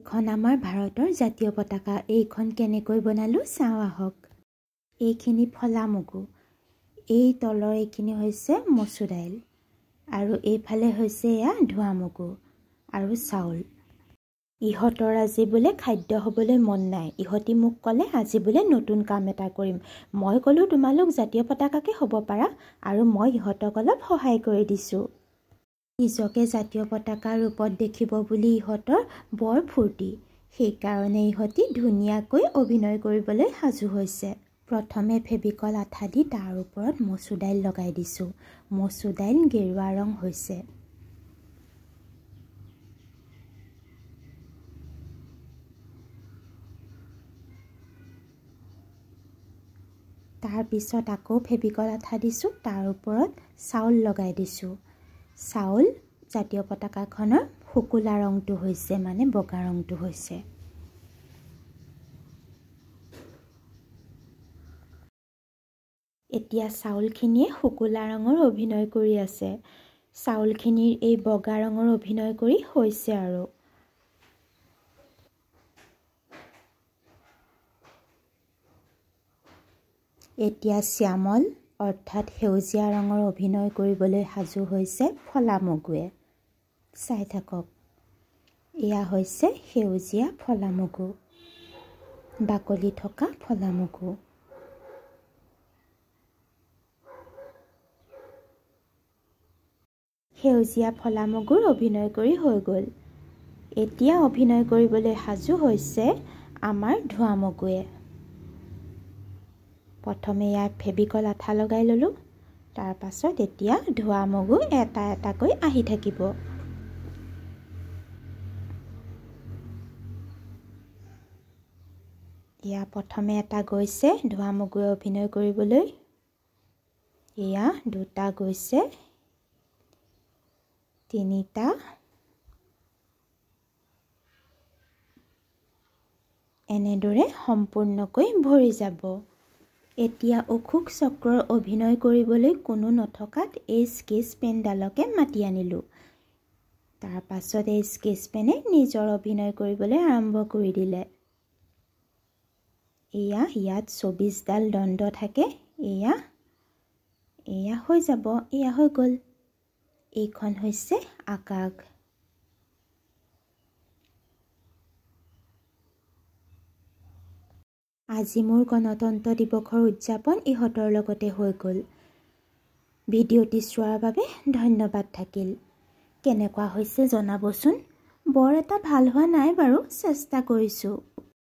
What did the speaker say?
এখন আমাৰ ভাৰতৰ জাতীয় পতাকা। এইখন কেনেকৈ বনালোঁ চাওঁ আহক। এইখিনি ফলা মগু, এই তলৰ এইখিনি হৈছে মচুৰ দাইল, আৰু এইফালে হৈছে এয়া ধোৱা মগু আৰু চাউল। ইহঁতৰ আজি বোলে খাদ্য হ'বলৈ মন নাই। ইহঁতি মোক ক'লে আজি বোলে নতুন কাম এটা কৰিম। মই ক'লোঁ তোমালোক জাতীয় পতাকাকে হ'ব পাৰা, আৰু মই ইহঁতক অলপ সহায় কৰি দিছোঁ। নিজকে জাতীয় পতাকাৰ ৰূপত দেখিব বুলি ইহঁতৰ বৰ ফূৰ্তি। সেইকাৰণে ইহঁতি ধুনীয়াকৈ অভিনয় কৰিবলৈ সাজু হৈছে। প্ৰথমে ফেভিকল আঠা দি তাৰ ওপৰত মচুৰ দাইল লগাই দিছোঁ। মচুৰ দাইল গেৰুৱা ৰং হৈছে। তাৰপিছত আকৌ ফেভিকল আঠা দিছোঁ, তাৰ ওপৰত চাউল লগাই দিছোঁ। চাউল জাতীয় পতাকাখনৰ শুকুলা ৰংটো হৈছে, মানে বগা ৰংটো হৈছে। এতিয়া চাউলখিনিয়ে শুকুলা ৰঙৰ অভিনয় কৰি আছে। চাউলখিনিৰ এই বগা ৰঙৰ অভিনয় কৰি হৈছে আৰু। এতিয়া শ্যামল অৰ্থাৎ সেউজীয়া ৰঙৰ অভিনয় কৰিবলৈ সাজু হৈছে ফলা মগুৱে। চাই থাকক, এয়া হৈছে সেউজীয়া ফলা মগু, বাকলি থকা ফলা মগু। সেউজীয়া ফলা মগুৰ অভিনয় কৰি হৈ গ'ল। এতিয়া অভিনয় কৰিবলৈ সাজু হৈছে আমাৰ ধোৱা মগুৱে। প্ৰথমে ইয়াত ফেভিকল আঠা লগাই ল'লোঁ, তাৰ পাছত এতিয়া ধোৱা মগু এটা এটাকৈ আহি থাকিব। এয়া প্ৰথমে এটা গৈছে ধোৱা মগুৱে অভিনয় কৰিবলৈ, এয়া দুটা গৈছে, তিনিটা, এনেদৰে সম্পূৰ্ণকৈ ভৰি যাব। এতিয়া অশোক চক্ৰৰ অভিনয় কৰিবলৈ কোনো নথকাত এই স্কেচ পেনডালকে মাতি আনিলোঁ। তাৰ পাছত এই স্কেচ পেনে নিজৰ অভিনয় কৰিবলৈ আৰম্ভ কৰি দিলে। এয়া ইয়াত ২৪ডাল দণ্ড থাকে, এয়া হৈ যাব, এয়া হৈ গ'ল। এইখন হৈছে আকাশ। আজি মোৰ গণতন্ত্ৰ দিৱসৰ উদযাপন ইহঁতৰ লগতে হৈ গ'ল। ভিডিঅ'টি চোৱাৰ বাবে ধন্যবাদ থাকিল। কেনেকুৱা হৈছে জনাবচোন। বৰ এটা ভাল হোৱা নাই বাৰু, চেষ্টা কৰিছোঁ।